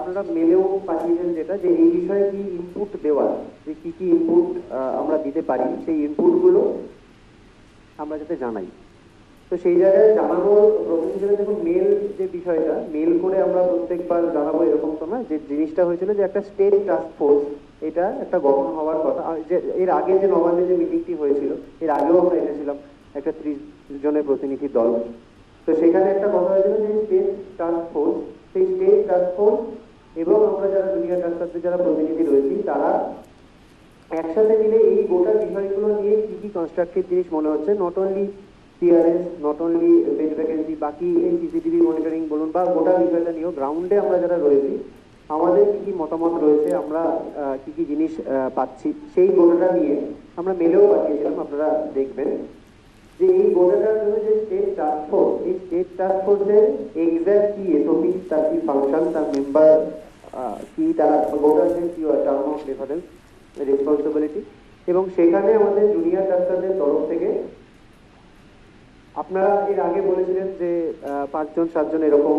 আপনারা মেলেও পাঠিয়েছেন যেটা যে এই বিষয়ে কি ইনপুট দেওয়ার, যে কি কি ইনপুট আমরা দিতে পারি, সেই ইনপুটগুলো আমরা যাতে জানাই। তো সেই জায়গায় জানানোর প্রসেস হিসেবে দেখুন, মেল যে বিষয়টা, মেল করে আমরা প্রত্যেকবার জানাবো এরকম তো না। যে জিনিসটা হয়েছিল যে একটা স্টেট টাস্ক ফোর্স, এটা একটা গঠন হওয়ার কথা। যে এর আগে যে নবান্নে যে মিটিংটি হয়েছিল, এর আগেও আমরা এসেছিলাম একটা 30 জনের প্রতিনিধি দল। তো সেখানে একটা কথা হয়েছিল যে স্টেট টাস্ক ফোর্স, সেই স্টেট টাস্ক ফোর্স এবং আমরা যারা জুনিয়র ডাক্তারদের যারা প্রতিনিধি রয়েছি, তারা একসাথে মিলে এই গোটা বিষয়গুলো নিয়ে কি কি কনস্ট্রাকটিভ জিনিস মনে হচ্ছে, not only CRS, not only bed vacancy, বাকি এই সিসিটিভি মনিটরিং বলুন বা গোটা বিষয়টা নিয়েও গ্রাউন্ডে আমরা যারা রয়েছি আমাদের কি কি মতামত রয়েছে, আমরা কি কি জিনিস পাচ্ছি, সেই গোটাটা নিয়ে আমরা মেলেও পাঠিয়েছিলাম। আপনারা দেখবেন যে এই গোটাটার জন্য যে স্টেট টাস্ক ফোর্স, এই স্টেট টাস্ক ফোর্সের এক্সাক্ট কি এসওপি, তার কি ফাংশন, তার মেম্বার কি, তারা গোটার যে কি টার্ম অফ রেফারেন্স, রেসপন্সিবিলিটি, এবং সেখানে আমাদের জুনিয়র ডাক্তারদের তরফ থেকে আপনারা এর আগে বলেছিলেন যে 5 জন 7 জন এরকম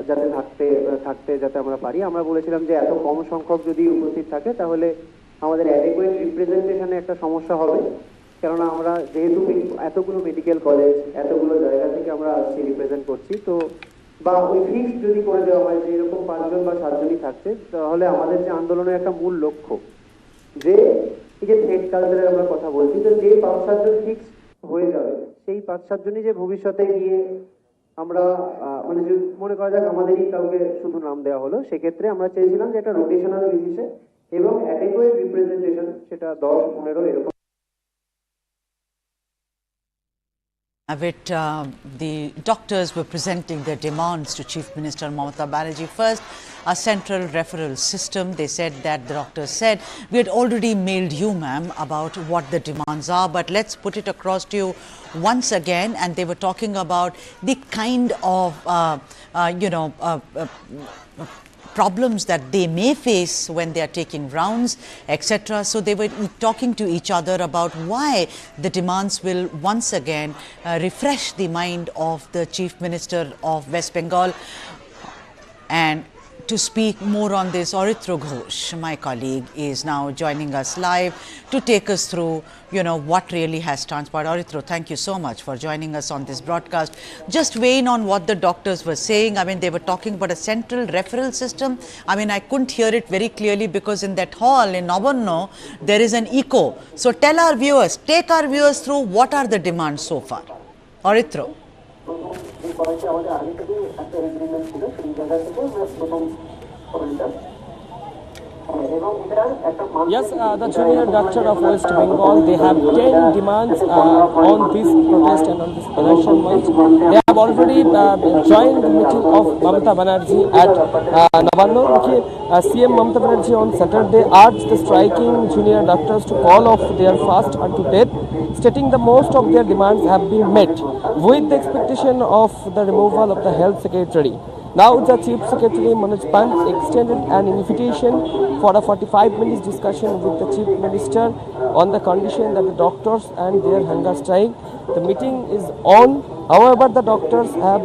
যাতে থাকতে যাতে আমরা পারি। আমরা বলেছিলাম যে এত কম সংখ্যক যদি উপস্থিত থাকে তাহলে আমাদের অ্যাডেকুয়েট রিপ্রেজেন্টেশনে একটা সমস্যা হবে, কেননা আমরা যেহেতু এতগুলো মেডিকেল কলেজ, এতগুলো জায়গা থেকে আমরা আসছি, রিপ্রেজেন্ট করছি, তো বা ওই ফিক্সড যদি করে দেওয়া হয় যে এরকম 5 জন বা 7 জনই থাকছে, তাহলে আমাদের যে আন্দোলনের একটা মূল লক্ষ্য, যে এই যে থ্রেড কালচারের আমরা কথা বলছি, তো যে 5-7 জন ফিক্স হয়ে যাবে, সেই 5-7 জনই যে ভবিষ্যতে গিয়ে আমরা মানে মনে করা যাক আমাদেরই কাউকে শুধু নাম দেওয়া হলো, সেক্ষেত্রে আমরা চেয়েছিলাম যে একটা রোটেশনাল বেসিসে এবং অ্যাডেকুয়েট রিপ্রেজেন্টেশন, সেটা 10-15 এরকম। The doctors were presenting their demands to Chief Minister Mamata Banerjee. First, a central referral system. They said that the doctors said, we had already mailed you, ma'am, about what the demands are, but let's put it across to you once again. And they were talking about the kind of, problems that they may face when they are taking rounds, etc. So they were talking to each other about why the demands will once again refresh the mind of the Chief Minister of West Bengal. And to speak more on this, Aritra Ghosh, my colleague, is now joining us live to take us through, what really has transpired. Aritra, thank you so much for joining us on this broadcast. Just weighing on what the doctors were saying. I mean, they were talking about a central referral system. I mean, I couldn't hear it very clearly because in that hall in Nabanno, there is an echo. So tell our viewers, take our viewers through what are the demands so far. Aritra. Yes, the junior doctor of West Bengal, they have 10 demands on this protest and on this election month. They have already joined the meeting of Mamata Banerjee at Nabanno. CM Mamata Banerjee on Saturday urged the striking junior doctors to call off their fast unto death, stating that most of their demands have been met, with the expectation of the removal of the health secretary. Now the Chief Secretary Manoj Pant extended an invitation for a 45 minutes discussion with the Chief Minister on the condition that the doctors and their hunger strike. The meeting is on. However, the doctors have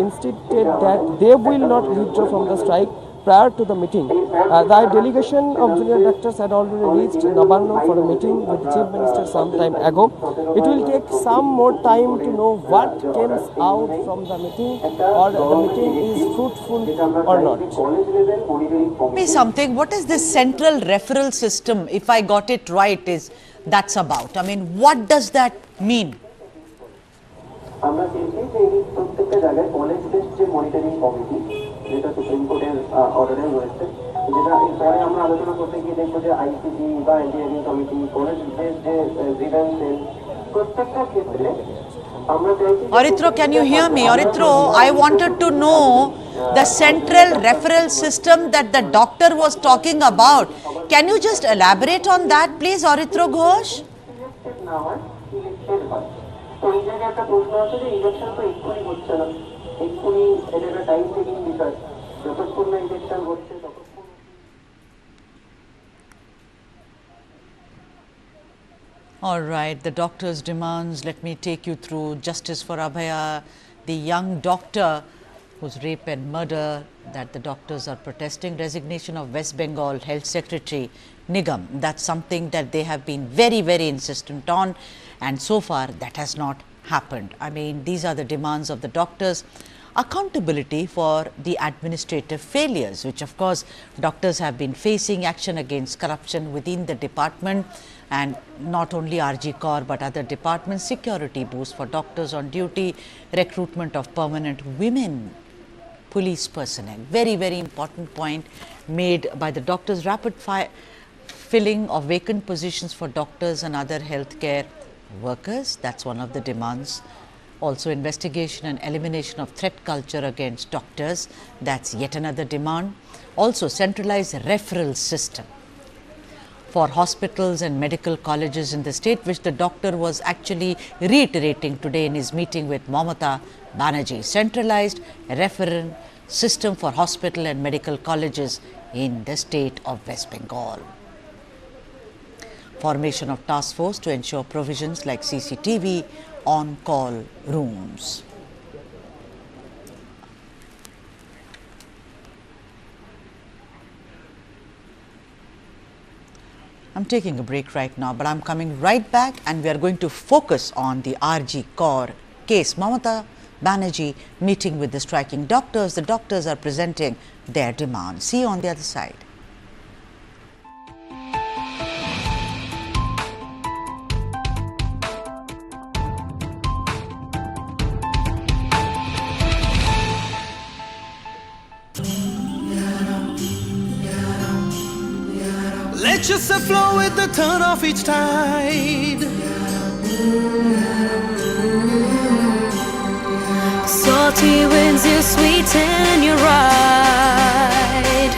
insisted that they will not withdraw from the strike prior to the meeting. The delegation of junior doctors had already reached Nabanno for a meeting with the Chief Minister some time ago. It will take some more time to know what comes out from the meeting, or the meeting is fruitful or not. Tell me something, what is this central referral system, if I got it right, that's about? I mean, what does that mean? যেটা supreme কোর্টের অর্ডারে রয়েছে, যেটা এরপরে আমরা আলোচনা করতে গিয়ে দেখবো যে আইসিটি বা এনজিআরিং কমিটি, কলেজের যে রিভেন্স সেল, প্রত্যেকটা ক্ষেত্রে আমরা চাইছি। Aritra, can you hear me? Aritra, I wanted to know the central referral system that the doctor was talking about. Can you just elaborate on that, please, Aritra Ghosh? না হয় elected হয়, তো এই জায়গায় একটা প্রশ্ন আছে যে ইলেকশন তো এক্ষুনি হচ্ছে না, এক্ষুনি এটা একটা টাইম টেকিং বিষয়, যতক্ষণ না ইলেকশন হচ্ছে ততক্ষণ। All right, the doctor's demands, let me take you through. Justice for Abhaya, the young doctor whose rape and murder that the doctors are protesting. Resignation of West Bengal Health Secretary Nigam. That's something that they have been very, very insistent on, and so far that has not happened. I mean, these are the demands of the doctors. Accountability for the administrative failures, which of course doctors have been facing, action against corruption within the department, and not only RG Kaur but other departments, security boost for doctors on duty, recruitment of permanent women police personnel. Very, very important point made by the doctors. Rapid filling of vacant positions for doctors and other healthcare workers. That's one of the demands. Also, investigation and elimination of threat culture against doctors. That's yet another demand. Also, centralized referral system for hospitals and medical colleges in the state, which the doctor was actually reiterating today in his meeting with Mamata Banerjee. Centralized referral system for hospital and medical colleges in the state of West Bengal. Formation of task force to ensure provisions like CCTV on-call rooms. I'm taking a break right now, but I'm coming right back and we are going to focus on the RG Kaur case. Mamata Banerjee meeting with the striking doctors. The doctors are presenting their demands. See you on the other side. Let yourself flow with the turn of each tide. Salty winds, you sweeten your ride.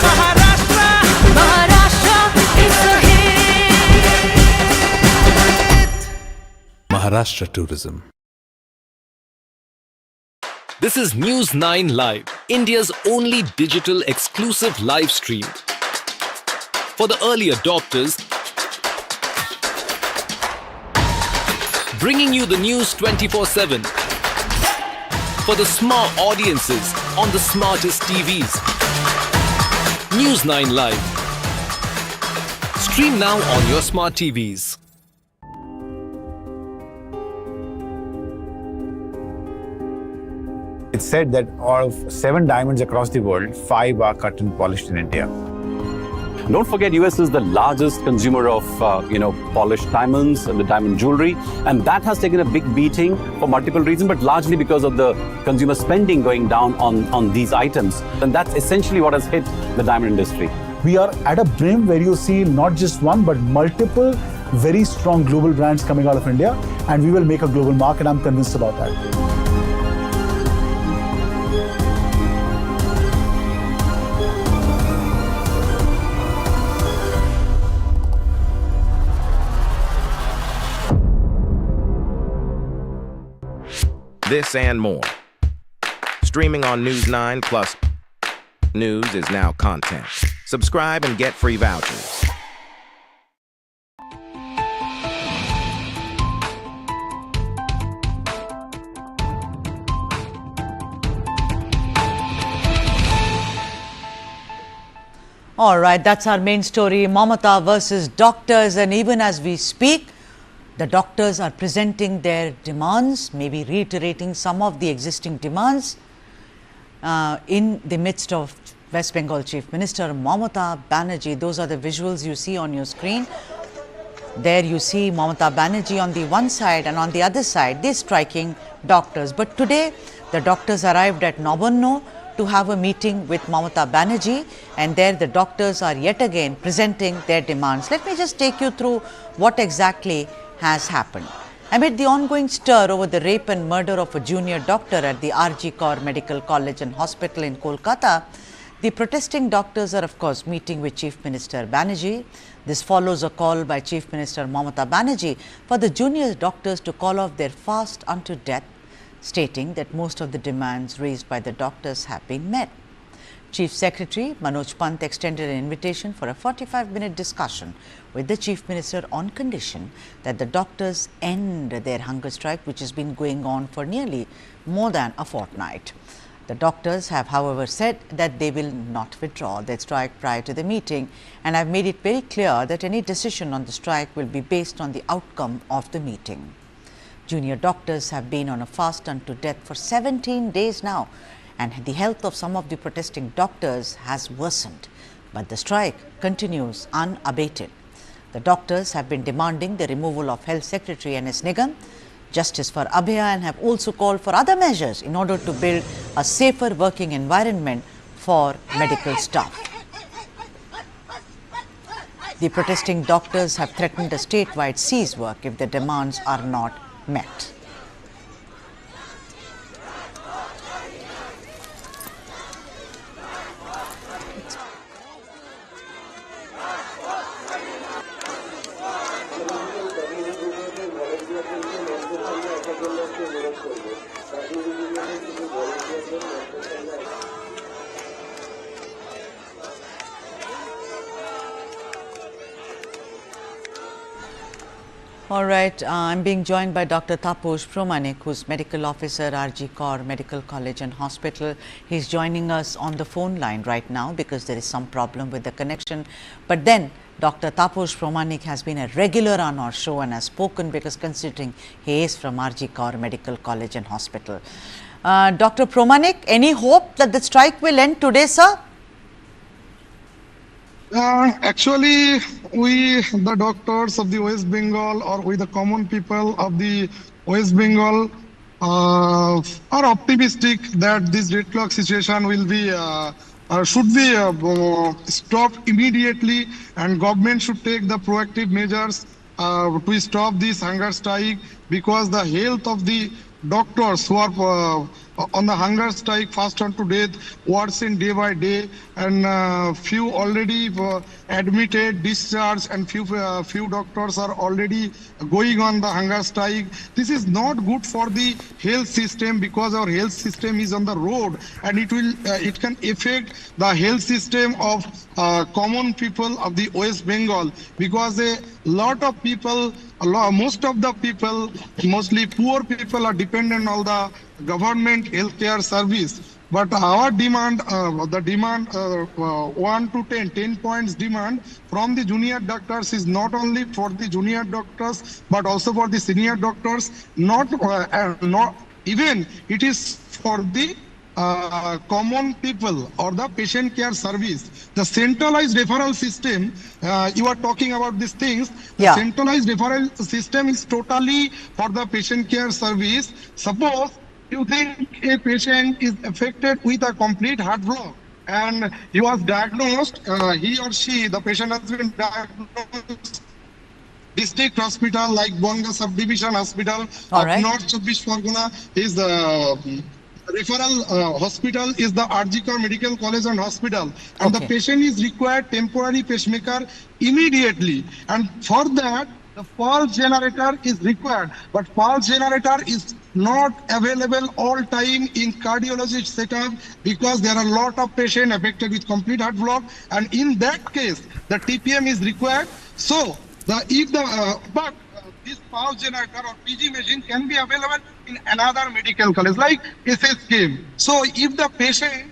Maharashtra, Maharashtra is the hit. Maharashtra tourism. This is News 9 Live, India's only digital exclusive live stream. For the early adopters, bringing you the news 24/7. For the smart audiences on the smartest TVs. News 9 Live. Stream now on your smart TVs. It's said that out of 7 diamonds across the world, 5 are cut and polished in India. Don't forget, US is the largest consumer of polished diamonds and the diamond jewelry, and that has taken a big beating for multiple reasons, but largely because of the consumer spending going down on these items, and that's essentially what has hit the diamond industry. We are at a brim where you see not just one but multiple very strong global brands coming out of India, and we will make a global mark, and I'm convinced about that. This and more. Streaming on News 9 Plus. News is now content. Subscribe and get free vouchers. All right, that's our main story, Mamata versus doctors, and even as we speak, the doctors are presenting their demands, maybe reiterating some of the existing demands in the midst of West Bengal Chief Minister Mamata Banerjee. Those are the visuals you see on your screen. There you see Mamata Banerjee on the one side, and on the other side, they're striking doctors. But today, the doctors arrived at Nabanno to have a meeting with Mamata Banerjee, and there the doctors are yet again presenting their demands. Let me just take you through what exactly has happened. Amid the ongoing stir over the rape and murder of a junior doctor at the RG Kaur Medical College and Hospital in Kolkata, the protesting doctors are of course meeting with Chief Minister Banerjee. This follows a call by Chief Minister Mamata Banerjee for the junior doctors to call off their fast unto death, stating that most of the demands raised by the doctors have been met. Chief Secretary Manoj Pant extended an invitation for a 45-minute discussion with the Chief Minister on condition that the doctors end their hunger strike, which has been going on for nearly more than a fortnight. The doctors have, however, said that they will not withdraw their strike prior to the meeting and have made it very clear that any decision on the strike will be based on the outcome of the meeting. Junior doctors have been on a fast unto death for 17 days now, and the health of some of the protesting doctors has worsened, but the strike continues unabated. The doctors have been demanding the removal of Health Secretary N.S. Nigam, justice for Abhaya, and have also called for other measures in order to build a safer working environment for medical staff. The protesting doctors have threatened a statewide cease work if the demands are not met. All right, I'm being joined by Dr. Taposh Promanik, who's Medical Officer, RG Kaur Medical College and Hospital. He's joining us on the phone line right now because there is some problem with the connection. But then Dr. Taposh Promanik has been a regular on our show and has spoken because considering he is from RG Kaur Medical College and Hospital. Dr. Promanik, any hope that the strike will end today, sir? Actually, we, the doctors of the West Bengal, or we, the common people of the West Bengal, are optimistic that this deadlock situation will be should be stopped immediately, and government should take the proactive measures to stop this hunger strike, because the health of the doctors who are on the hunger strike fast unto death worsen day by day, and few already admitted, discharged, and few doctors are already going on the hunger strike. This is not good for the health system, because our health system is on the road, and it can affect the health system of common people of the West Bengal, because a lot of people, most of the people, mostly poor people, are dependent on the government healthcare service. But our demand, the demand 1 to 10 points demand from the junior doctors is not only for the junior doctors but also for the senior doctors. Not even it is for the common people or the patient care service. The centralized referral system, you are talking about these things. The centralized referral system is totally for the patient care service. Suppose you think a patient is affected with a complete heart block and he was diagnosed, he or she, the patient has been diagnosed district hospital like Bonga subdivision hospital of North Chobbish Pargana. Is referral hospital is the RG Kaur Medical College and Hospital, and the patient is required temporary pacemaker immediately, and for that the pulse generator is required, but pulse generator is not available all time in cardiology setup, because there are a lot of patients affected with complete heart block, and in that case the TPM is required. So this pulse generator or PG machine can be available in another medical college like SSKM. So if the patient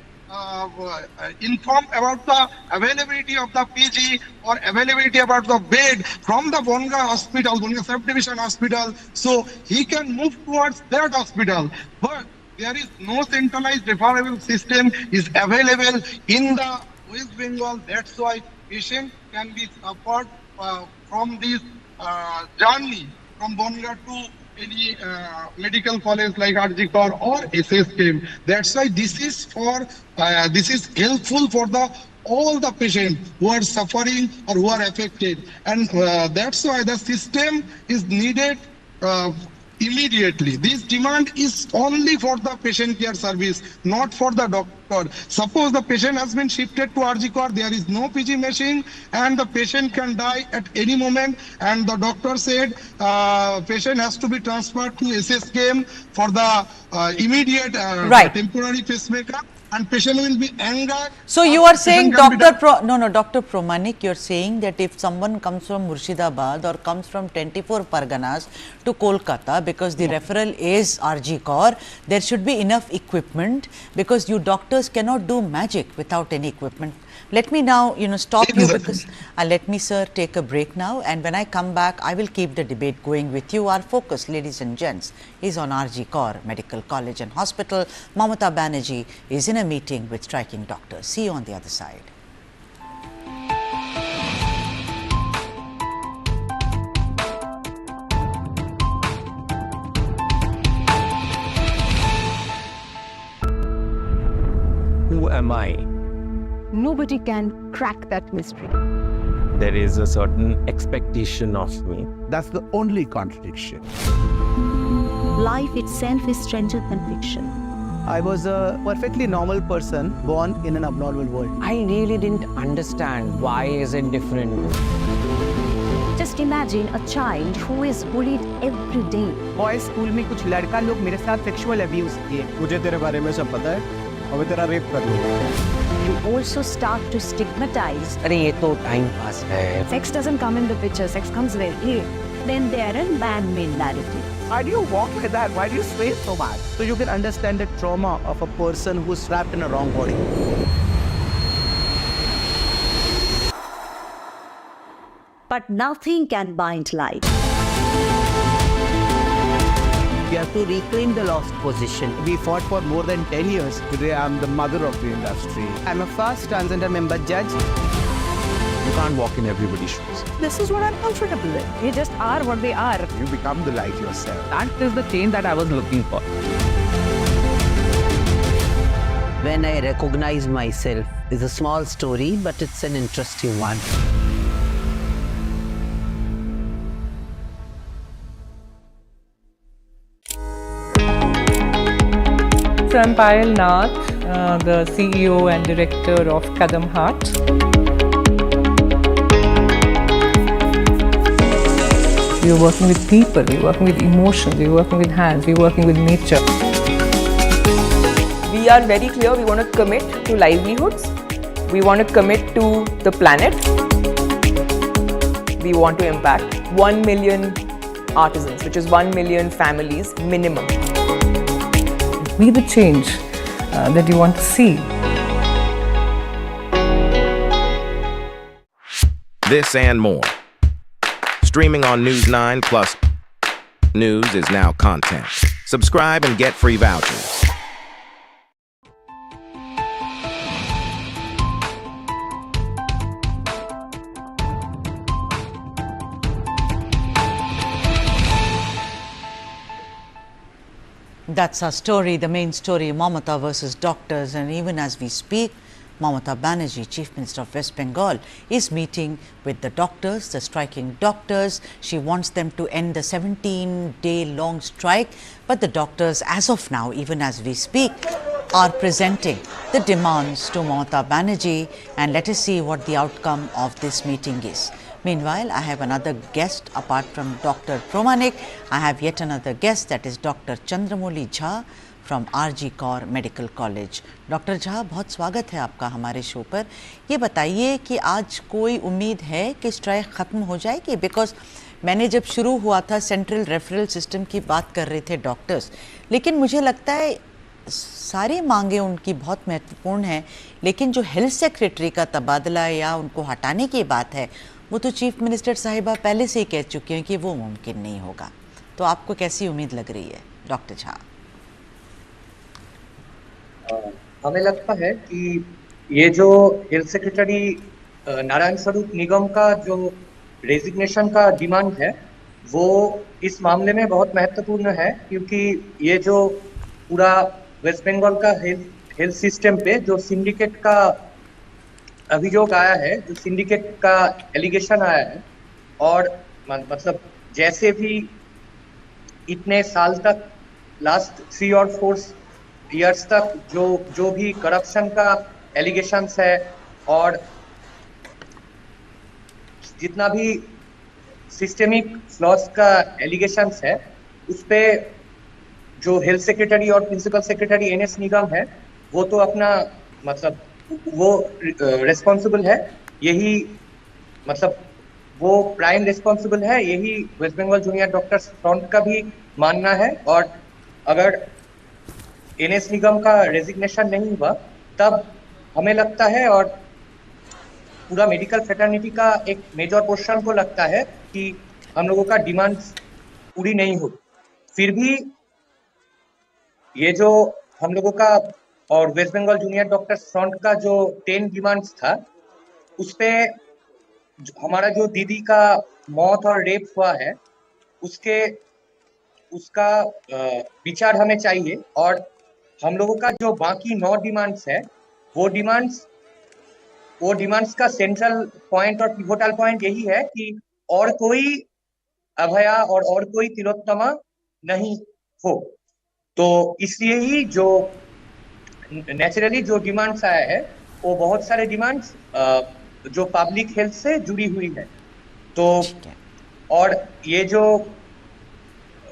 informed about the availability of the PG or availability about the bed from the Bonga hospital, Bonga subdivision hospital, so he can move towards that hospital. But there is no centralized referral system is available in the West Bengal. That's why patient can be suffered from this journey from Bonga to any medical college like RG Kaur or SSKM. That's why this is for this is helpful for all the patients who are suffering or who are affected, and that's why the system is needed immediately. This demand is only for the patient care service, not for the doctor. doctor. Suppose the patient has been shifted to RG Kar, there is no PG machine, and the patient can die at any moment. And the doctor said patient has to be transferred to SSKM for the immediate Right. temporary pacemaker, and patient will be angered. So you are saying, Dr. Dr. Promanik, you're saying that if someone comes from Murshidabad or comes from 24 Parganas to Kolkata, because the referral is RG Kar, there should be enough equipment, because you doctors cannot do magic without any equipment. Let me now, stop you, because let me, sir, take a break now, and when I come back, I will keep the debate going with you. Our focus, ladies and gents, is on RG Kar Medical College and Hospital. Mamata Banerjee is in a meeting with striking doctors. See you on the other side. Who am I? Nobody can crack that mystery. There is a certain expectation of me. That's the only contradiction. Life itself is stranger than fiction. I was a perfectly normal person born in an abnormal world. I really didn't understand why is it different. Just imagine a child who is bullied every day. Boys school में कुछ लड़का लोग मेरे साथ sexual abuse किए. मुझे तेरे बारे में सब पता है. अब तेरा रेप कर दूँगा. You also start to stigmatize. अरे ये तो time pass है. Sex doesn't come in the picture. Sex comes very late. Then there are man-made narratives. Why do you walk like that? Why do you sway so much? So you can understand the trauma of a person who's trapped in a wrong body. But nothing can bind life. We have to reclaim the lost position. We fought for more than 10 years. Today I'm the mother of the industry. I'm a first transgender member judge. You can't walk in everybody's shoes. This is what I'm comfortable with. They just are what they are. You become the light yourself. That is the change that I was looking for. When I recognize myself, it's a small story, but it's an interesting one. So I'm Payal Nath, the CEO and Director of Kadam Heart. We're working with people, we're working with emotions, we're working with hands, we're working with nature. We are very clear, we want to commit to livelihoods, we want to commit to the planet, we want to impact 1 million artisans, which is 1 million families minimum. Be the change that you want to see. This and more. Streaming on News 9 Plus. News is now content. Subscribe and get free vouchers. That's our story, the main story, Mamata versus doctors. And even as we speak, Mamata Banerjee, Chief Minister of West Bengal, is meeting with the doctors, the striking doctors. She wants them to end the 17-day-long strike. But the doctors, as of now, even as we speak, are presenting the demands to Mamata Banerjee. And let us see what the outcome of this meeting is. Meanwhile, I have another guest apart from Dr. Promanik. I have yet another guest, that is Dr. Chandramouli Jha from RG Kar Medical College. Doctor Jha, बहुत स्वागत है आपका हमारे show पर. ये बताइए कि आज कोई उम्मीद है कि स्ट्राइक ख़त्म हो जाएगी? बिकॉज मैंने जब शुरू हुआ था सेंट्रल रेफरल सिस्टम की बात कर रहे थे डॉक्टर्स, लेकिन मुझे लगता है सारी मांगे उनकी बहुत महत्वपूर्ण हैं, लेकिन जो हेल्थ सेक्रेटरी का तबादला या उनको हटाने की बात है, वो तो चीफ मिनिस्टर साहिबा पहले से ही कह चुके हैं कि वो मुमकिन नहीं होगा. तो आपको कैसी उम्मीद लग रही है डॉक्टर झा? हमें लगता है कि ये जो हेल्थ सेक्रेटरी नारायण स्वरूप निगम का जो रेजिग्नेशन का डिमांड है, वो इस मामले में बहुत महत्वपूर्ण है, क्योंकि ये जो पूरा वेस्ट बंगाल का हेल्थ सिस्टम पे जो सिंडिकेट का अभियोग आया है, जो सिंडिकेट का एलिगेशन आया है, और मतलब जैसे भी इतने साल तक लास्ट 3 और 4 इयर्स तक जो भी करप्शन का एलिगेशंस है और जितना भी सिस्टेमिक फ्लॉस का एलिगेशंस है, उस पे जो हेल्थ सेक्रेटरी और प्रिंसिपल सेक्रेटरी एनएस निगम है, वो तो अपना मतलब वो रेस्पॉन्सिबल है, यही मतलब वो प्राइम रेस्पॉन्सिबल है, यही West Bengal junior doctors front का भी मानना है। और अगर एनएस निगम का रेजिग्नेशन नहीं हुआ, तब हमें लगता है और पूरा मेडिकल फ्रेटर्निटी का एक मेजर पोर्शन को लगता है कि हम लोगों का डिमांड्स पूरी नहीं हो। फिर भी ये जो हम लोगों का और West Bengal junior doctors front का जो 10 डिमांड्स था, उस पे हमारा जो दीदी का मौत और रेप हुआ है, उसका विचार हमें चाहिए। और हम लोगों का जो बाकी 9 डिमांड्स है, वो डिमांड्स का सेंट्रल पॉइंट और पिवोटल पॉइंट यही है कि और कोई अभया और कोई तिलोत्तमा नहीं हो। तो इसलिए ही जो नेचुरली जो डिमांड्स आया है, वो बहुत सारे डिमांड्स जो पब्लिक हेल्थ से जुड़ी हुई है। तो और ये जो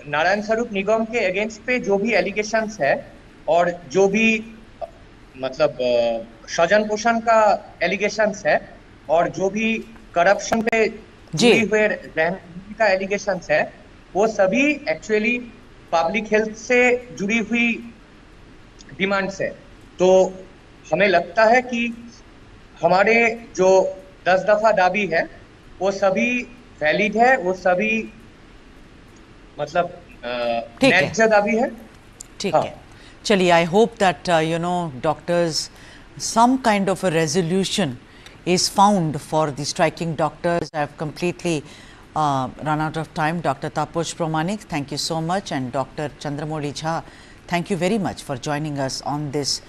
नारायण स्वरूप निगम के अगेंस्ट पे जो भी एलिगेशंस है और जो भी मतलब स्वजन पोषण का एलिगेशंस है और जो भी करप्शन पे जुड़ी हुए रहने का एलिगेशंस है, वो सभी एक्चुअली पब्लिक हेल्थ से जुड़ी हुई डिमांड्स है। तो हमें लगता है कि हमारे जो 10 दफा दाबी है, वो सभी वैलिड है, वो सभी मतलब न्याय्य दाबी है। ठीक है, चलिए, I hope that doctors, some kind of a resolution is found for the striking doctors. I have completely run out of time. Dr. Taposh Pramanik, thank you so much, and Dr. Chandramouli Jha, thank you very much for joining us on this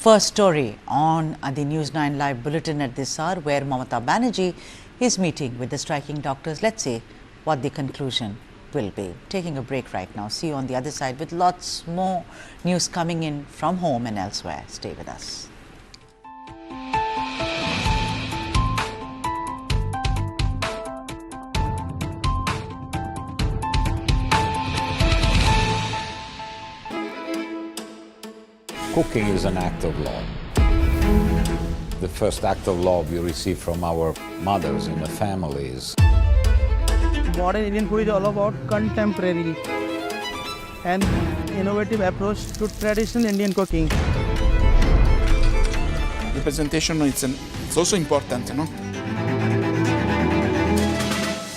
first story on the News 9 Live Bulletin at this hour, where Mamata Banerjee is meeting with the striking doctors. Let's see what the conclusion will be. Taking a break right now. See you on the other side with lots more news coming in from home and elsewhere. Stay with us. Cooking is an act of love. The first act of love we receive from our mothers in the families. Modern Indian food is all about contemporary and innovative approach to traditional Indian cooking. Representation it's also important, no?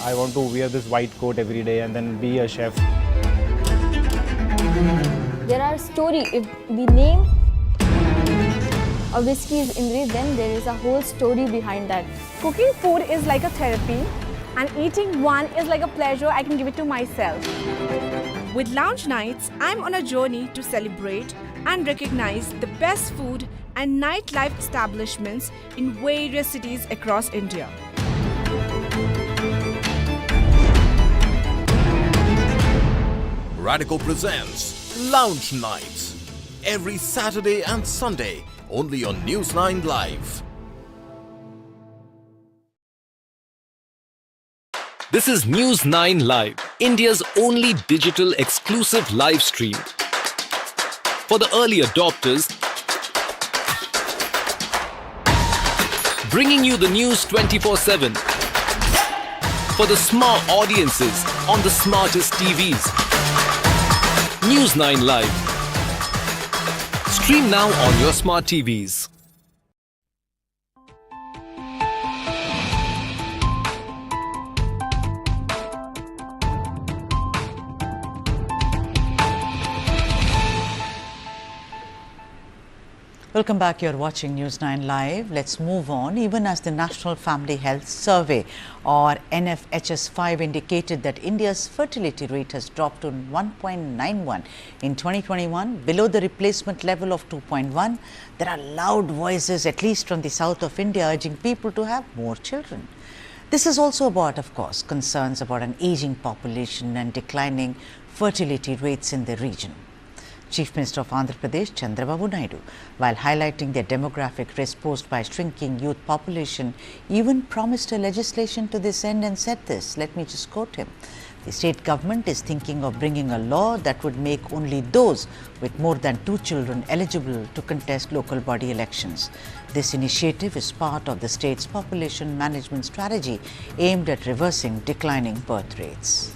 I want to wear this white coat every day and then be a chef. There are stories. If the name of whiskey is Indri, then there is a whole story behind that. Cooking food is like a therapy, and eating one is like a pleasure I can give it to myself. With Lounge Nights, I'm on a journey to celebrate and recognize the best food and nightlife establishments in various cities across India. Radical presents Lounge Nights every Saturday and Sunday only on News 9 Live. This is News 9 Live, India's only digital exclusive live stream. For the early adopters, bringing you the news 24/7. For the smart audiences on the smartest TVs. News 9 Live. Stream now on your smart TVs. Welcome back. You're watching News 9 Live. Let's move on. Even as the National Family Health Survey or NFHS5 indicated that India's fertility rate has dropped to 1.91 in 2021, below the replacement level of 2.1, there are loud voices, at least from the south of India, urging people to have more children. This is also about, of course, concerns about an aging population and declining fertility rates in the region. Chief Minister of Andhra Pradesh, Chandrababu Naidu, while highlighting the demographic risk posed by shrinking youth population, even promised a legislation to this end and said this. Let me just quote him. The state government is thinking of bringing a law that would make only those with more than 2 children eligible to contest local body elections. This initiative is part of the state's population management strategy aimed at reversing declining birth rates.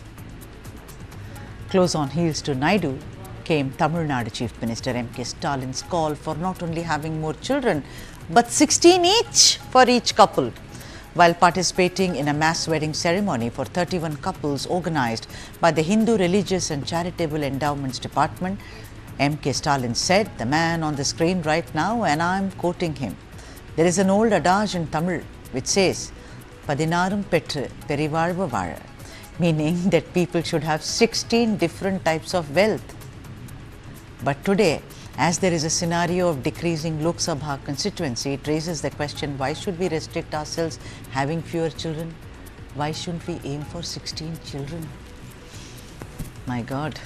Close on heels to Naidu came Tamil Nadu Chief Minister M.K. Stalin's call for not only having more children, but 16 each for each couple. While participating in a mass wedding ceremony for 31 couples organized by the Hindu Religious and Charitable Endowments Department, M.K. Stalin said, the man on the screen right now, and I am quoting him, there is an old adage in Tamil which says, Padinarum Petru Perivalva Vara, meaning that people should have 16 different types of wealth. But today, as there is a scenario of decreasing Lok Sabha constituency, it raises the question, why should we restrict ourselves having fewer children? Why shouldn't we aim for 16 children? My God.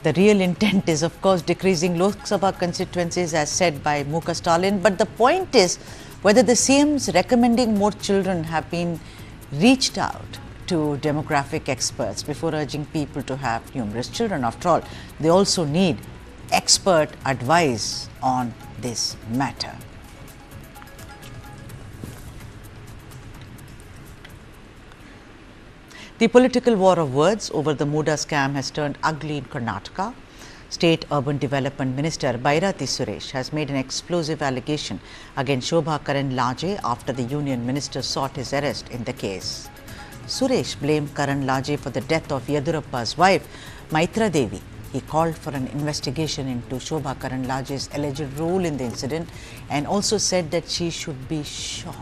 The real intent is, of course, decreasing Lok Sabha constituencies as said by M.K. Stalin. But the point is whether the CMs recommending more children have been reached out to demographic experts before urging people to have numerous children. After all, they also need expert advice on this matter. The political war of words over the Muda scam has turned ugly in Karnataka. State Urban Development Minister Bhairati Suresh has made an explosive allegation against Shobha Karandlaje after the Union Minister sought his arrest in the case. Suresh blamed Karandlaje for the death of Yedurappa's wife, Maitra Devi. He called for an investigation into Shobha Karandlaje's alleged role in the incident and also said that she should be shot.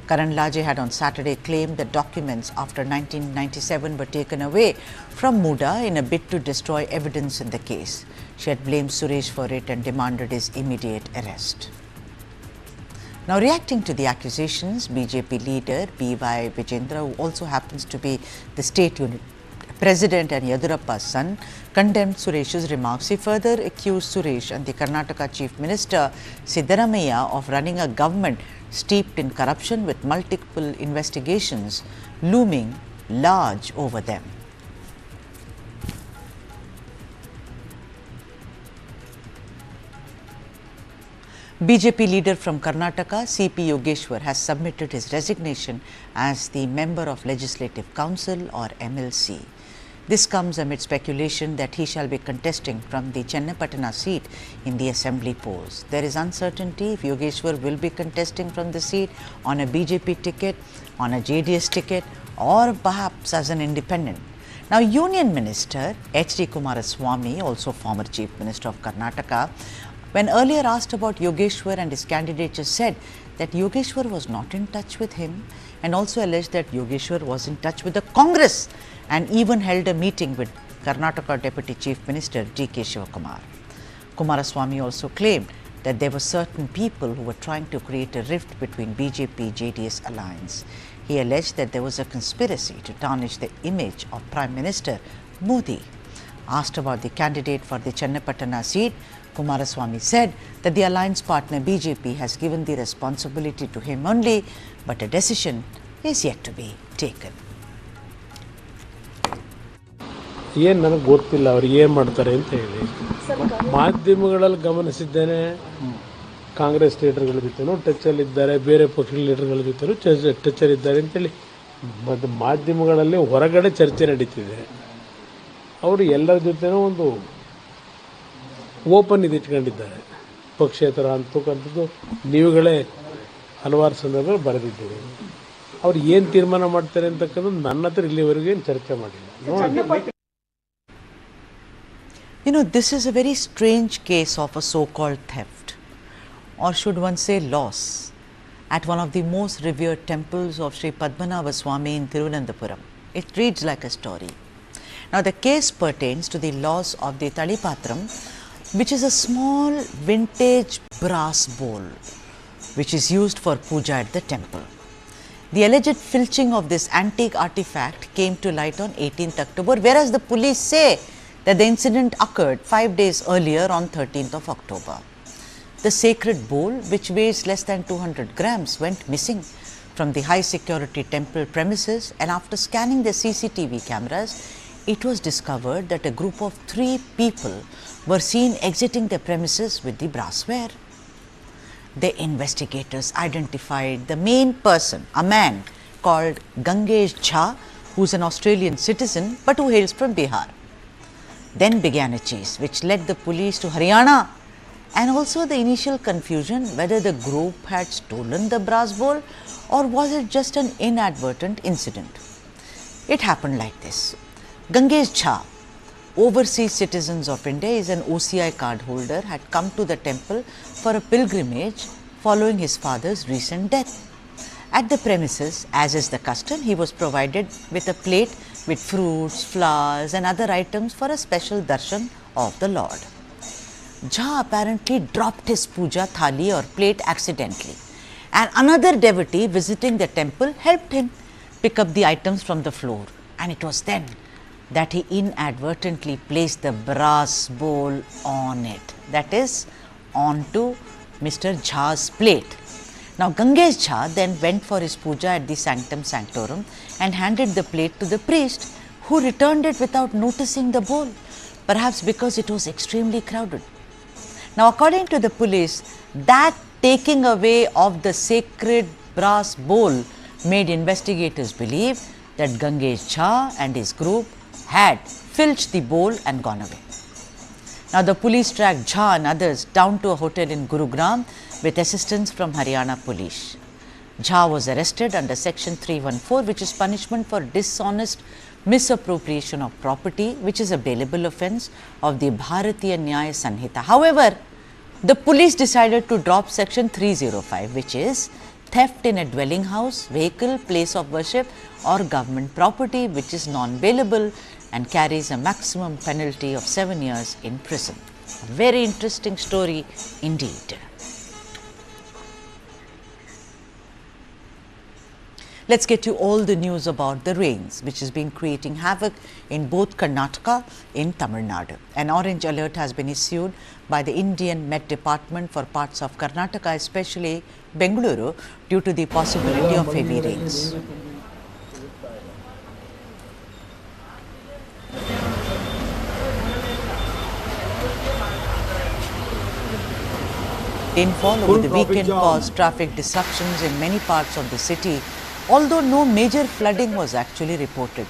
Karandlaje had on Saturday claimed that documents after 1997 were taken away from Muda in a bid to destroy evidence in the case. She had blamed Suresh for it and demanded his immediate arrest. Now, reacting to the accusations, BJP leader B.Y. Vijendra, who also happens to be the state unit president and Yedurappa's son, condemned Suresh's remarks. He further accused Suresh and the Karnataka Chief Minister Siddaramaiah of running a government steeped in corruption with multiple investigations looming large over them. BJP leader from Karnataka, C.P. Yogeshwar, has submitted his resignation as the Member of Legislative Council or MLC. This comes amid speculation that he shall be contesting from the Chennapatna seat in the assembly polls. There is uncertainty if Yogeshwar will be contesting from the seat on a BJP ticket, on a JDS ticket, or perhaps as an independent. Now, Union Minister H.D. Kumaraswamy, also former Chief Minister of Karnataka, when earlier asked about Yogeshwar and his candidature, said that Yogeshwar was not in touch with him and also alleged that Yogeshwar was in touch with the Congress and even held a meeting with Karnataka Deputy Chief Minister D.K. Shivakumar. Kumaraswamy also claimed that there were certain people who were trying to create a rift between BJP-JDS alliance. He alleged that there was a conspiracy to tarnish the image of Prime Minister Modi. Asked about the candidate for the Chennapatna seat, Kumaraswamy said that the alliance partner BJP has given the responsibility to him only, but a decision is yet to be taken. ಏನು ನನಗೆ ಗೊತ್ತಿಲ್ಲ ಅವ್ರು ಏನು ಮಾಡ್ತಾರೆ ಅಂತ ಹೇಳಿ ಮಾಧ್ಯಮಗಳಲ್ಲಿ ಗಮನಿಸಿದ್ದೇನೆ ಕಾಂಗ್ರೆಸ್ ಲೀಡರ್ಗಳ ಜೊತೆನೂ ಟಚ್ಚಲ್ಲಿದ್ದಾರೆ, ಬೇರೆ ಪಕ್ಷದ ಲೀಡರ್ಗಳ ಜೊತೆನೂ ಟಚ್ಚಲ್ಲಿದ್ದಾರೆ ಅಂತೇಳಿ ಮತ್ತು ಮಾಧ್ಯಮಗಳಲ್ಲಿ ಹೊರಗಡೆ ಚರ್ಚೆ ನಡೀತಿದೆ. ಅವರು ಎಲ್ಲರ ಜೊತೆನೂ ಒಂದು ಓಪನ್ ಇದು ಇಟ್ಕೊಂಡಿದ್ದಾರೆ. ಪಕ್ಷೇತರ ಅಂತಕ್ಕಂಥದ್ದು ನೀವುಗಳೇ ಹಲವಾರು ಸಂದರ್ಭದಲ್ಲಿ ಬರೆದಿದ್ದೀರಿ. ಅವ್ರು ಏನು ತೀರ್ಮಾನ ಮಾಡ್ತಾರೆ ಅಂತಕ್ಕಂಥದ್ದು ನನ್ನ ಹತ್ರ ಇಲ್ಲಿವರೆಗೂ ಏನು ಚರ್ಚೆ ಮಾಡಿಲ್ಲ. You know, this is a very strange case of a so-called theft, or should one say loss, at one of the most revered temples of Sri Padmanabha Swami in Thiruvananthapuram. It reads like a story. Now, the case pertains to the loss of the Talipatram, which is a small vintage brass bowl, which is used for puja at the temple. The alleged filching of this antique artifact came to light on 18th October, whereas the police say that the incident occurred 5 days earlier on 13th of October. The sacred bowl, which weighs less than 200 grams, went missing from the high security temple premises, and after scanning the CCTV cameras, it was discovered that a group of 3 people were seen exiting the premises with the brassware. The investigators identified the main person, a man called Gangesh Jha, who is an Australian citizen but who hails from Bihar. Then began a chase which led the police to Haryana, and also the initial confusion whether the group had stolen the brass bowl or was it just an inadvertent incident. It happened like this. Gangesh Jha, overseas citizens of India, is an OCI card holder, had come to the temple for a pilgrimage following his father's recent death. At the premises, as is the custom, he was provided with a plate with fruits, flowers and other items for a special darshan of the Lord. Jha apparently dropped his puja thali or plate accidentally, and another devotee visiting the temple helped him pick up the items from the floor, and it was then that he inadvertently placed the brass bowl on it, that is, onto Mr. Jha's plate. Now, Gangesh Jha then went for his puja at the sanctum sanctorum and handed the plate to the priest, who returned it without noticing the bowl, perhaps because it was extremely crowded. Now, according to the police, that taking away of the sacred brass bowl made investigators believe that Gangesh Jha and his group had filched the bowl and gone away. Now, the police tracked Jha and others down to a hotel in Gurugram with assistance from Haryana police. Jha was arrested under section 314, which is punishment for dishonest misappropriation of property, which is a bailable offence of the Bharatiya Nyaya Sanhita. However, the police decided to drop section 305, which is theft in a dwelling house, vehicle, place of worship or government property which is non-bailable and carries a maximum penalty of 7 years in prison. A very interesting story indeed. Let's get to all the news about the rains, which has been creating havoc in both Karnataka and Tamil Nadu. An orange alert has been issued by the Indian Met Department for parts of Karnataka, especially Bengaluru, due to the possibility of heavy rains. Rainfall over the weekend caused traffic disruptions in many parts of the city, although no major flooding was actually reported.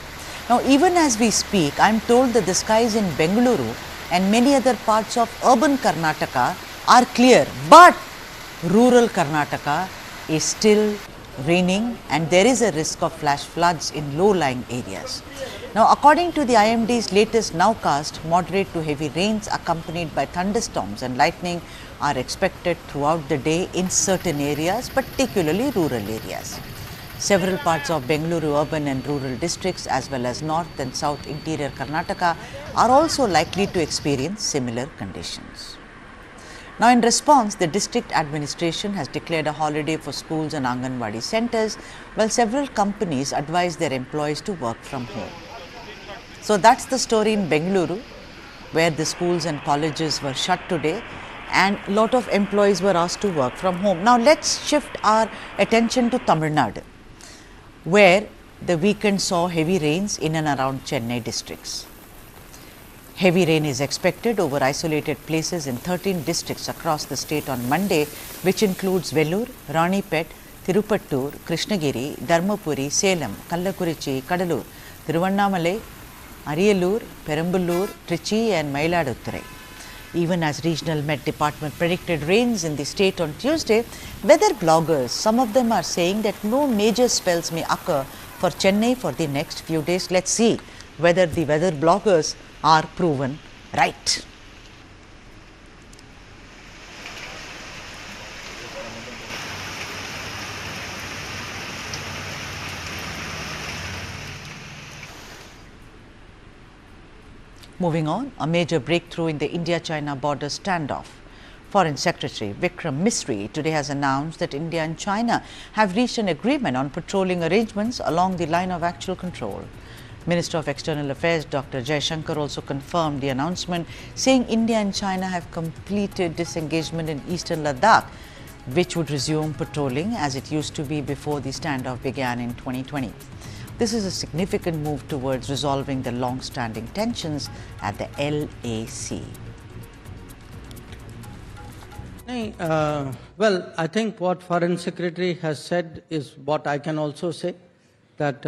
Now, even as we speak, I am told that the skies in Bengaluru and many other parts of urban Karnataka are clear, but rural Karnataka is still raining and there is a risk of flash floods in low-lying areas. Now, according to the IMD's latest nowcast, moderate to heavy rains accompanied by thunderstorms and lightning are expected throughout the day in certain areas, particularly rural areas. Several parts of Bengaluru urban and rural districts as well as north and south interior Karnataka are also likely to experience similar conditions. Now, in response, the district administration has declared a holiday for schools and Anganwadi centers, while several companies advise their employees to work from home. So, that's the story in Bengaluru, where the schools and colleges were shut today and a lot of employees were asked to work from home. Now, let's shift our attention to Tamil Nadu, where the weekend saw heavy rains in and around Chennai districts. Heavy rain is expected over isolated places in 13 districts across the state on Monday, which includes Vellore, Ranipet, Tirupattur, Krishnagiri, Dharmapuri, Salem, Kallakurichi, Kadalur, Tiruvannamalai, Ariyalur, Peramballur, Trichy and Mayiladuthurai. Even as regional Met Department predicted rains in the state on Tuesday, weather bloggers, some of them are saying that no major spells may occur for Chennai for the next few days. Let's see whether the weather bloggers are proven right. Moving on, a major breakthrough in the India-China border standoff. Foreign Secretary Vikram Misri today has announced that India and China have reached an agreement on patrolling arrangements along the line of actual control. Minister of External Affairs Dr. Jaishankar also confirmed the announcement, saying India and China have completed disengagement in eastern Ladakh, which would resume patrolling as it used to be before the standoff began in 2020. This is a significant move towards resolving the long-standing tensions at the LAC. Well, I think what Foreign Secretary has said is what I can also say, that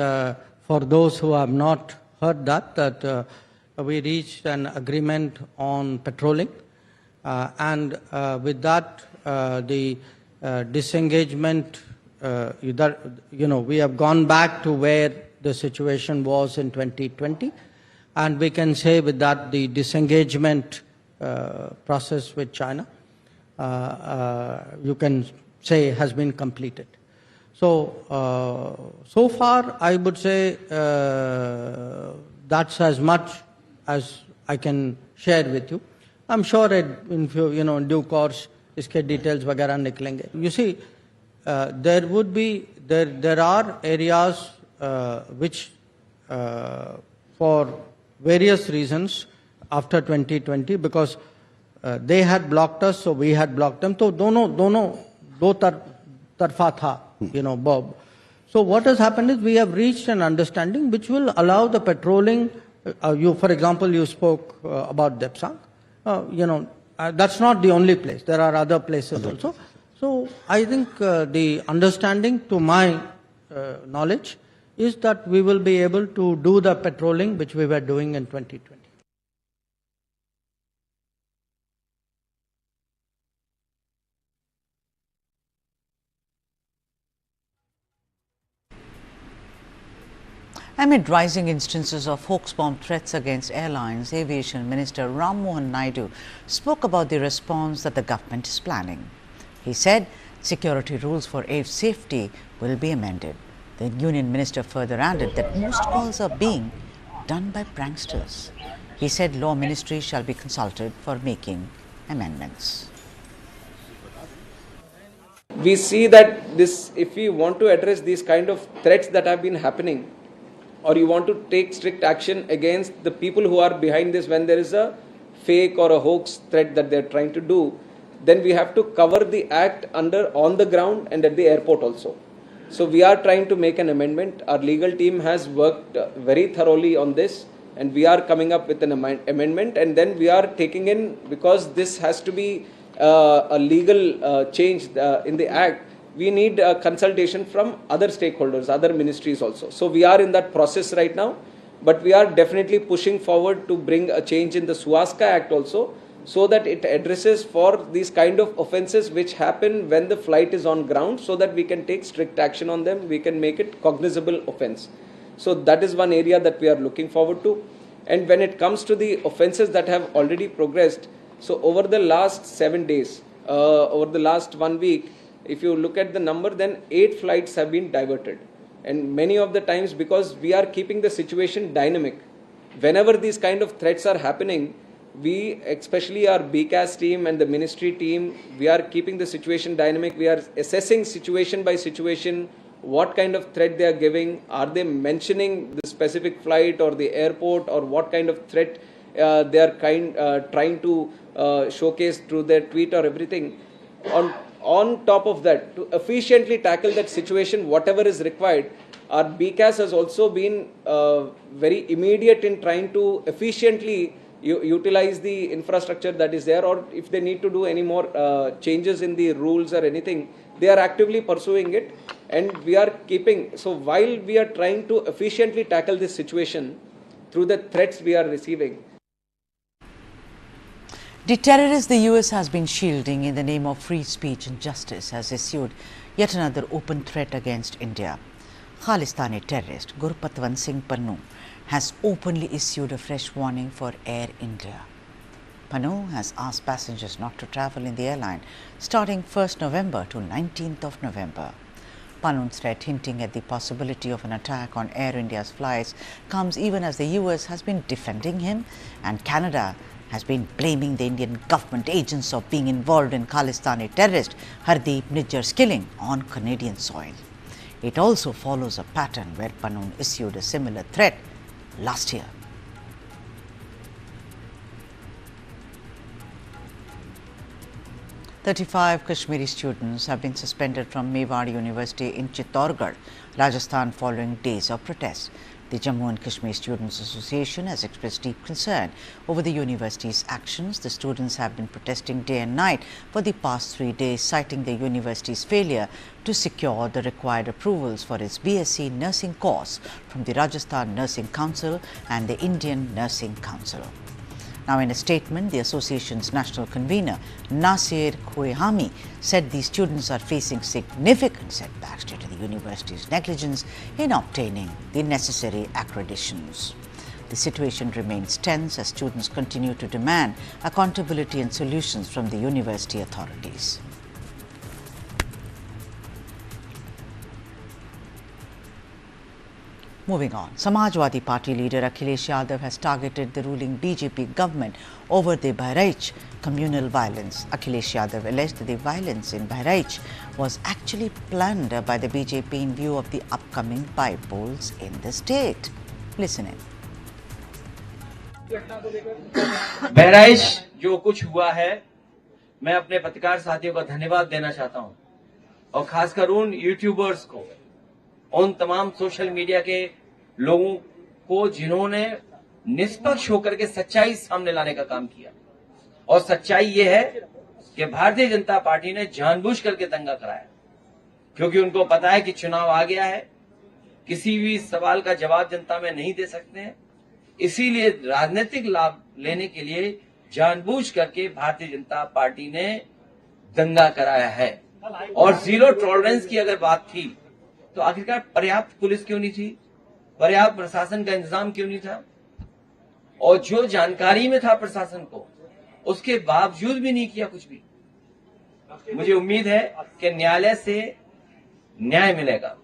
for those who have not heard that we reached an agreement on patrolling, and with that the disengagement, we have gone back to where the situation was in 2020, and we can say with that the disengagement process with China, you can say, has been completed. So, so far I would say that's as much as I can share with you. I'm sure in due course iske details वगैरह निकलेंगे. You see, there are areas which for various reasons after 2020, because they had blocked us, so we had blocked them. So दो तरफा था, Bob. So what has happened is we have reached an understanding which will allow the patrolling. For example, you spoke about Depsang. That's not the only place. There are other places also. So I think the understanding, to my knowledge, is that we will be able to do the patrolling which we were doing in 2020. Amid rising instances of hoax bomb threats against airlines, Aviation Minister Ram Mohan Naidu spoke about the response that the government is planning. He said security rules for air safety will be amended. The Union Minister further added that most calls are being done by pranksters. He said Law Ministry shall be consulted for making amendments. We see that if we want to address these kind of threats that have been happening, or you want to take strict action against the people who are behind this when there is a fake or a hoax threat that they are trying to do, then we have to cover the act on the ground and at the airport also. So we are trying to make an amendment. Our legal team has worked very thoroughly on this, and we are coming up with an amendment, and then we are taking in, because this has to be a legal change in the act, we need a consultation from other stakeholders, other ministries also. So we are in that process right now, but we are definitely pushing forward to bring a change in the Suwaska Act also, so that it addresses for these kind of offences which happen when the flight is on ground, so that we can take strict action on them, we can make it cognizable offence. So that is one area that we are looking forward to. And when it comes to the offences that have already progressed, so over the last 7 days, over the last 1 week, if you look at the number, then 8 flights have been diverted. And many of the times, because we are keeping the situation dynamic, whenever these kind of threats are happening, we, especially our BCAS team and the ministry team, we are keeping the situation dynamic. We are assessing situation by situation, what kind of threat they are giving, are they mentioning the specific flight or the airport, or what kind of threat they are trying to showcase through their tweet or everything. On top of that, to efficiently tackle that situation, whatever is required, our BCAS has also been very immediate in trying to efficiently utilize the infrastructure that is there, or if they need to do any more changes in the rules or anything, they are actively pursuing it, and we are keeping. So while we are trying to efficiently tackle this situation through the threats we are receiving, the terrorist the US has been shielding in the name of free speech and justice has issued yet another open threat against India. Khalistani terrorist Gurpatwant Singh Pannu has openly issued a fresh warning for Air India. Pannu has asked passengers not to travel in the airline starting 1st November to 19th of November. Pannu's threat, hinting at the possibility of an attack on Air India's flights, comes even as the US has been defending him, and Canada has been blaming the Indian government agents of being involved in Khalistani terrorist Hardeep Nijjar's killing on Canadian soil. It also follows a pattern where Pannu issued a similar threat last year. "35 Kashmiri students have been suspended from Mewar University in Chittorgarh, Rajasthan following days of protest. The Jammu and Kashmir Students Association has expressed deep concern over the university's actions. The students have been protesting day and night for the past 3 days, citing the university's failure to secure the required approvals for its BSc nursing course from the Rajasthan Nursing Council and the Indian Nursing Council. Now, in a statement, the association's national convener, Nasir Khuehami, said these students are facing significant setbacks due to the university's negligence in obtaining the necessary accreditations. The situation remains tense as students continue to demand accountability and solutions from the university authorities. Moving on, Samajwadi Party leader Akhilesh Yadav has targeted the ruling BJP government over the Bahraich communal violence. Akhilesh Yadav alleged that the violence in Bahraich was actually planned by the BJP in view of the upcoming by-polls in the state. Listen in. Bahraich जो कुछ हुआ है, मैं अपने पत्रकार साथियों का धन्यवाद देना चाहता हूं और खासकर उन यूट्यूबर्स को, उन तमाम सोशल मीडिया के लोगों को जिन्होंने निष्पक्ष होकर के सच्चाई सामने लाने का काम किया। और सच्चाई ये है कि भारतीय जनता पार्टी ने जानबूझ करके दंगा कराया, क्योंकि उनको पता है कि चुनाव आ गया है, किसी भी सवाल का जवाब जनता में नहीं दे सकते हैं, इसीलिए राजनीतिक लाभ लेने के लिए जानबूझ करके भारतीय जनता पार्टी ने दंगा कराया है। और जीरो टॉलरेंस की अगर बात थी तो आखिरकार पर्याप्त पुलिस क्यों नहीं थी, पर्याप्त प्रशासन का इंतजाम क्यों नहीं था, और जो जानकारी में था प्रशासन को उसके बावजूद भी नहीं किया कुछ भी। मुझे उम्मीद है कि न्यायालय से न्याय मिलेगा।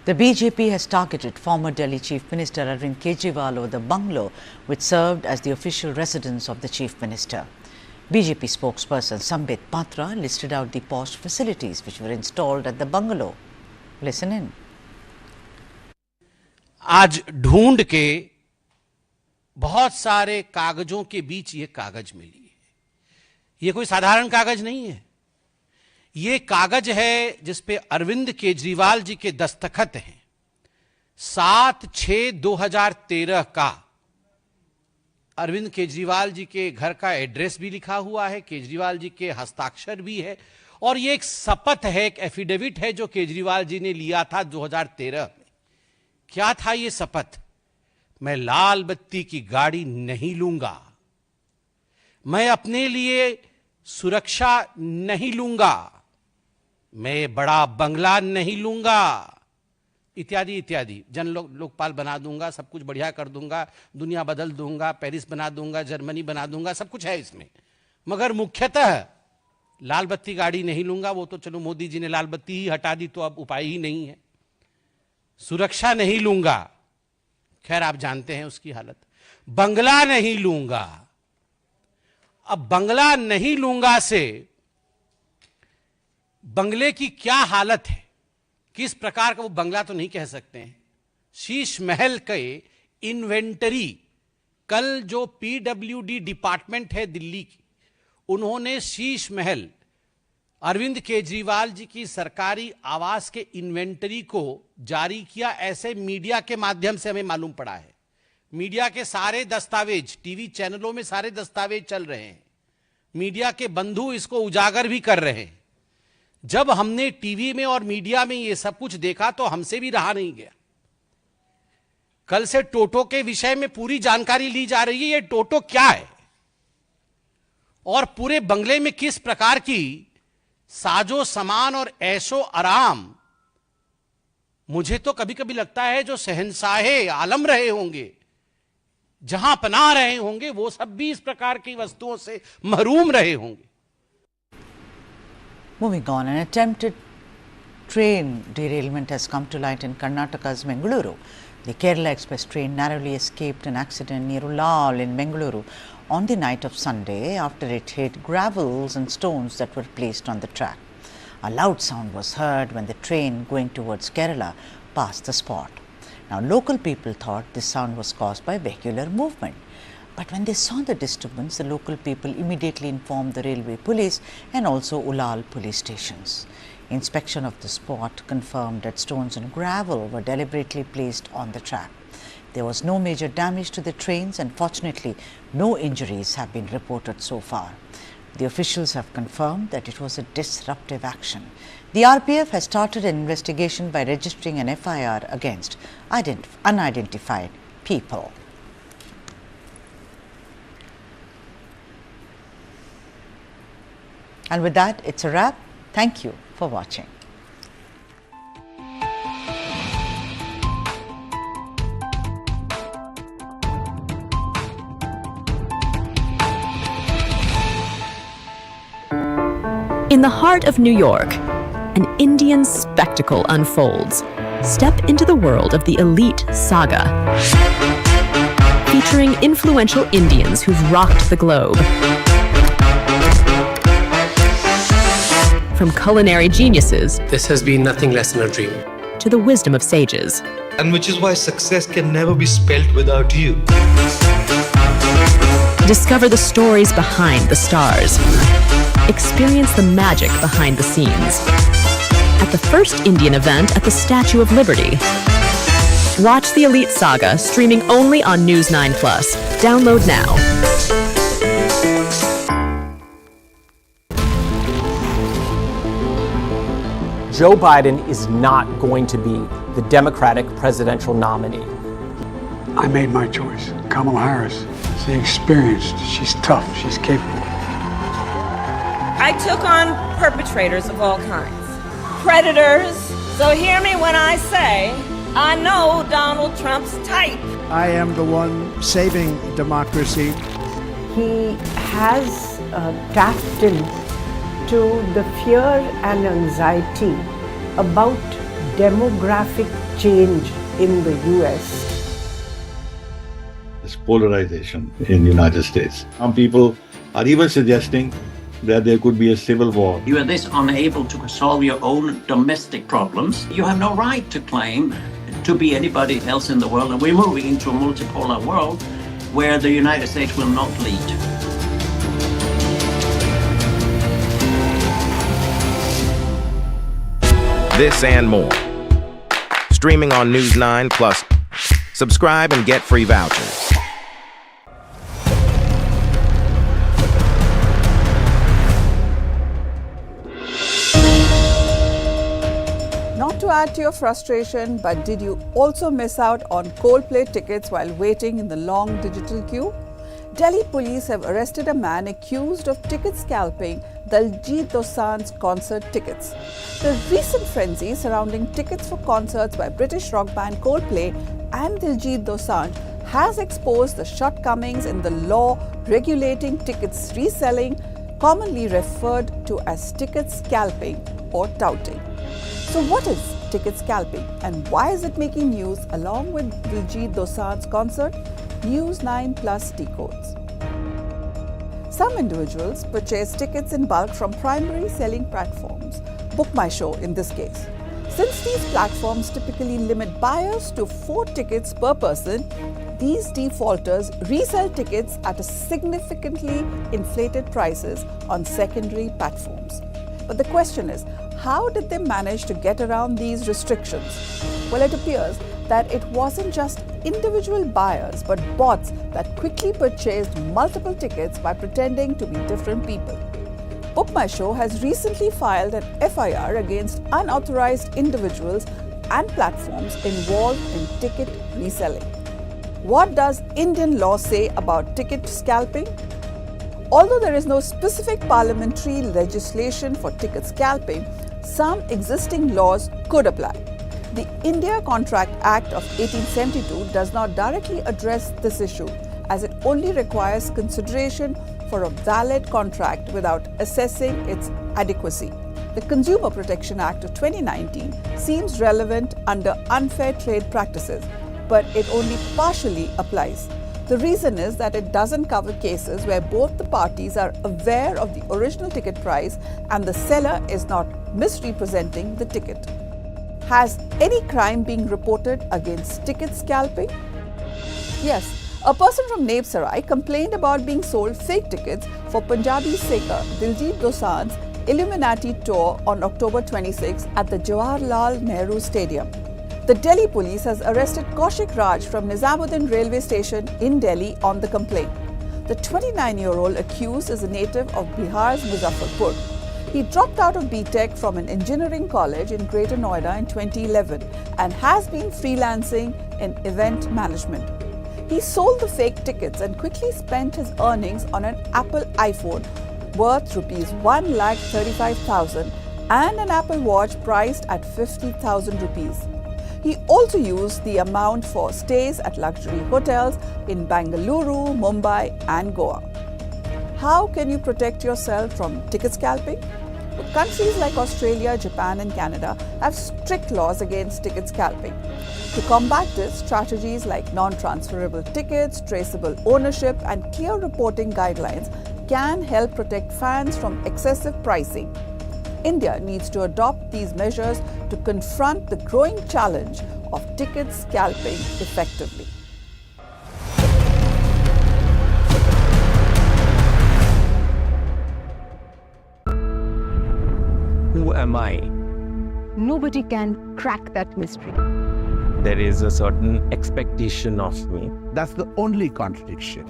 The BJP has targeted former Delhi Chief Minister Arvind Kejriwal over the bungalow which served as the official residence of the Chief Minister. BJP spokesperson Sambit Patra listed out the posh facilities which were installed at the bungalow. Listen in. आज ढूंढ के बहुत सारे कागजों के बीच ये कागज मिली है। ये कोई साधारण कागज नहीं है, ये कागज है जिस पे अरविंद केजरीवाल जी के दस्तखत हैं। 7/6/2013 का अरविंद केजरीवाल जी के घर का एड्रेस भी लिखा हुआ है, केजरीवाल जी के हस्ताक्षर भी है, और ये एक शपथ है, एक एफिडेविट है जो केजरीवाल जी ने लिया था 2013 में। क्या था ये शपथ? मैं लाल बत्ती की गाड़ी नहीं लूंगा, मैं अपने लिए सुरक्षा नहीं लूंगा, मैं बड़ा बंगला नहीं लूंगा, इत्यादि इत्यादि। लोकपाल बना दूंगा, सब कुछ बढ़िया कर दूंगा, दुनिया बदल दूंगा, पेरिस बना दूंगा, जर्मनी बना दूंगा, सब कुछ है इसमें। मगर मुख्यतः लाल बत्ती गाड़ी नहीं लूंगा, वो तो चलो मोदी जी ने लाल बत्ती ही हटा दी तो अब उपाय ही नहीं है। सुरक्षा नहीं लूंगा, खैर आप जानते हैं उसकी हालत। बंगला नहीं लूंगा, अब बंगला नहीं लूंगा से बंगले की क्या हालत है, किस प्रकार का वो बंगला तो नहीं कह सकते हैं। शीश महल के इन्वेंटरी, कल जो पीडब्ल्यूडी डिपार्टमेंट है दिल्ली की, उन्होंने शीश महल अरविंद केजरीवाल जी की सरकारी आवास के इन्वेंटरी को जारी किया, ऐसे मीडिया के माध्यम से हमें मालूम पड़ा है। मीडिया के सारे दस्तावेज, टीवी चैनलों में सारे दस्तावेज चल रहे हैं, मीडिया के बंधु इसको उजागर भी कर रहे हैं। जब हमने टीवी में और मीडिया में ये सब कुछ देखा तो हमसे भी रहा नहीं गया। कल से टोटो के विषय में पूरी जानकारी ली जा रही है, ये टोटो क्या है और पूरे बंगले में किस प्रकार की साजो सामान और ऐशो आराम। मुझे तो कभी कभी लगता है जो शहंशाहे आलम रहे होंगे, जहां पनाह रहे होंगे, वो सब भी इस प्रकार की वस्तुओं से महरूम रहे होंगे। Moving on, an attempted train derailment has come to light in Karnataka's Bengaluru. The Kerala Express train narrowly escaped an accident near Ulal in Bengaluru on the night of Sunday after it hit gravels and stones that were placed on the track. A loud sound was heard when the train going towards Kerala passed the spot. Now, local people thought this sound was caused by vehicular movement. But when they saw the disturbance, the local people immediately informed the railway police and also Ulal police stations. Inspection of the spot confirmed that stones and gravel were deliberately placed on the track. There was no major damage to the trains, and fortunately, no injuries have been reported so far. The officials have confirmed that it was a disruptive action. The RPF has started an investigation by registering an FIR against unidentified people. And with that, it's a wrap. Thank you for watching. In the heart of New York, an Indian spectacle unfolds. Step into the world of the Elite Saga, featuring influential Indians who've rocked the globe. From culinary geniuses, this has been nothing less than a dream, to the wisdom of sages. And which is why success can never be spelt without you. Discover the stories behind the stars. Experience the magic behind the scenes at the first Indian event at the Statue of Liberty. Watch the Elite Saga streaming only on News 9+. Download now. Joe Biden is not going to be the Democratic presidential nominee. I made my choice. Kamala Harris. She's experienced. She's tough. She's capable. I took on perpetrators of all kinds, predators. So hear me when I say, I know Donald Trump's type. I am the one saving democracy. He has tapped into the fear and anxiety about demographic change in the US. This polarization in the United States. Some people are even suggesting that there could be a civil war. You are this unable to solve your own domestic problems. You have no right to claim to be anybody else in the world. And we're moving into a multipolar world where the United States will not lead. This and more. Streaming on News 9+. Subscribe and get free vouchers. Not to add to your frustration, but did you also miss out on Coldplay tickets while waiting in the long digital queue? Delhi police have arrested a man accused of ticket scalping Diljit Dosanjh's concert tickets. The recent frenzy surrounding tickets for concerts by British rock band Coldplay and Diljit Dosanjh has exposed the shortcomings in the law regulating tickets reselling, commonly referred to as ticket scalping or touting. So what is ticket scalping and why is it making news along with Diljit Dosanjh's concert? News 9+ decodes. Some individuals purchase tickets in bulk from primary selling platforms, Book My Show in this case. Since these platforms typically limit buyers to 4 tickets per person, these defaulters resell tickets at a significantly inflated prices on secondary platforms. But the question is, how did they manage to get around these restrictions? Well, it appears that it wasn't just individual buyers but bots that quickly purchased multiple tickets by pretending to be different people. Book My Show has recently filed an FIR against unauthorized individuals and platforms involved in ticket reselling. What does Indian law say about ticket scalping? Although there is no specific parliamentary legislation for ticket scalping, some existing laws could apply. The India Contract Act of 1872 does not directly address this issue, as it only requires consideration for a valid contract without assessing its adequacy. The Consumer Protection Act of 2019 seems relevant under unfair trade practices, but it only partially applies. The reason is that it doesn't cover cases where both the parties are aware of the original ticket price and the seller is not misrepresenting the ticket. Has any crime been reported against ticket scalping? Yes, a person from Navesarai complained about being sold fake tickets for Punjabi singer Diljit Dosanjh's Illuminati tour on October 26 at the Jawaharlal Nehru Stadium. The Delhi police has arrested Kaushik Raj from Nizamuddin railway station in Delhi on the complaint. The 29-year-old accused is a native of Bihar's Muzaffarpur. He dropped out of B.Tech from an engineering college in Greater Noida in 2011 and has been freelancing in event management. He sold the fake tickets and quickly spent his earnings on an Apple iPhone worth Rs 1,35,000 and an Apple Watch priced at 50,000 rupees. He also used the amount for stays at luxury hotels in Bengaluru, Mumbai and Goa. How can you protect yourself from ticket scalping? Well, countries like Australia, Japan and Canada have strict laws against ticket scalping. To combat this, strategies like non-transferable tickets, traceable ownership and clear reporting guidelines can help protect fans from excessive pricing. India needs to adopt these measures to confront the growing challenge of ticket scalping effectively. Who am I? Nobody can crack that mystery. There is a certain expectation of me. That's the only contradiction.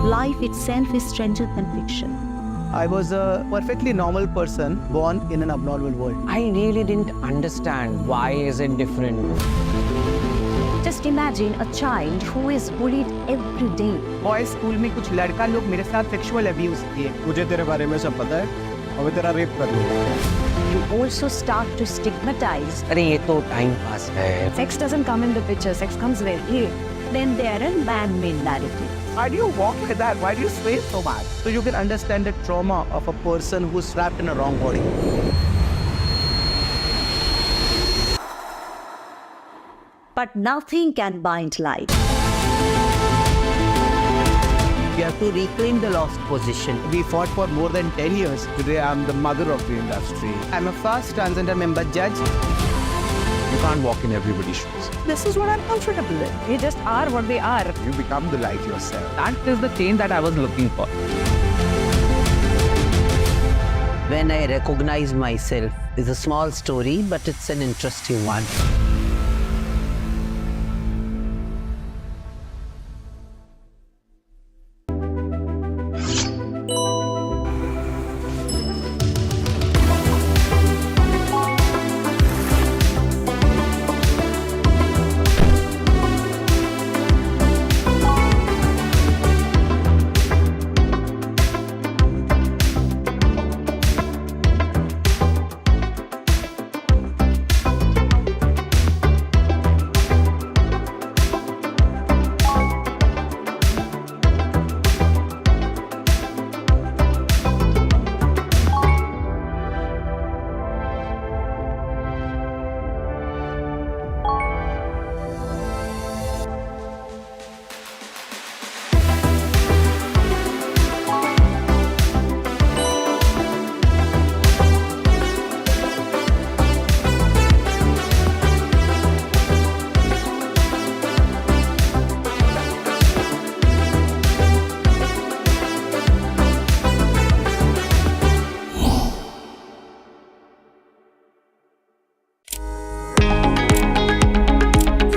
Life itself is stranger than fiction. I was a perfectly normal person born in an abnormal world. I really didn't understand why is it different. Just imagine a child who is bullied every day. Boys school में कुछ लड़का लोग मेरे साथ sexual abuse किए. मुझे तेरे बारे में सब पता है और मैं तेरा rape कर दूँगा. You also start to stigmatize. अरे ये तो time pass है. Sex doesn't come in the picture. Sex comes very late. Then there are man-made narratives. Why do you walk like that? Why do you sway so much? So you can understand the trauma of a person who's trapped in a wrong body. But nothing can bind life. We have to reclaim the lost position. We fought for more than 10 years. Today I'm the mother of the industry. I'm a first transgender member judge. You can't walk in everybody's shoes. This is what I'm comfortable with. They just are what they are. You become the light yourself. That is the change that I was looking for. When I recognize myself, it's a small story, but it's an interesting one.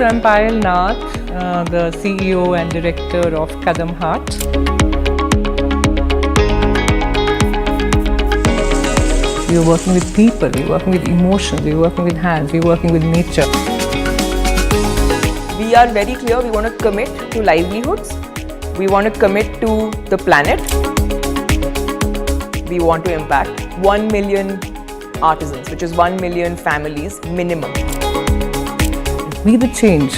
I'm Payal Nath, the CEO and Director of Kadam Heart. We're working with people, we're working with emotions, we're working with hands, we're working with nature. We are very clear, we want to commit to livelihoods, we want to commit to the planet, we want to impact 1 million artisans, which is 1 million families minimum. Be the change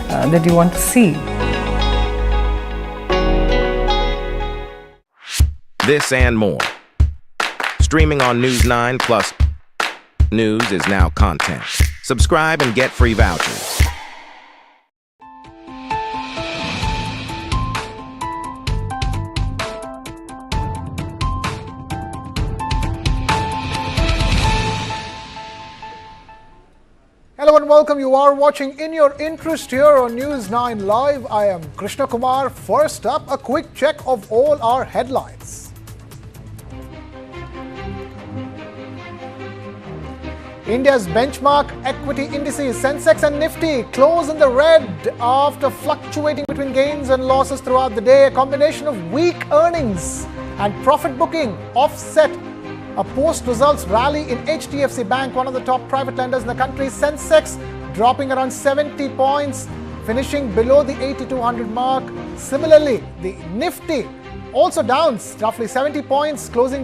that you want to see. This and more. Streaming on News 9 Plus. News is now content. Subscribe and get free vouchers. welcome. You are watching In Your Interest here on News 9 Live. I am Krishna Kumar. First up, a quick check of all our headlines. India's benchmark equity indices, Sensex and Nifty, close in the red after fluctuating between gains and losses throughout the day. A combination of weak earnings and profit booking offset a post-results rally in HDFC Bank, one of the top private lenders in the country. Sensex dropping around 70 points, finishing below the 8200 mark. Similarly, the Nifty also down roughly 70 points, closing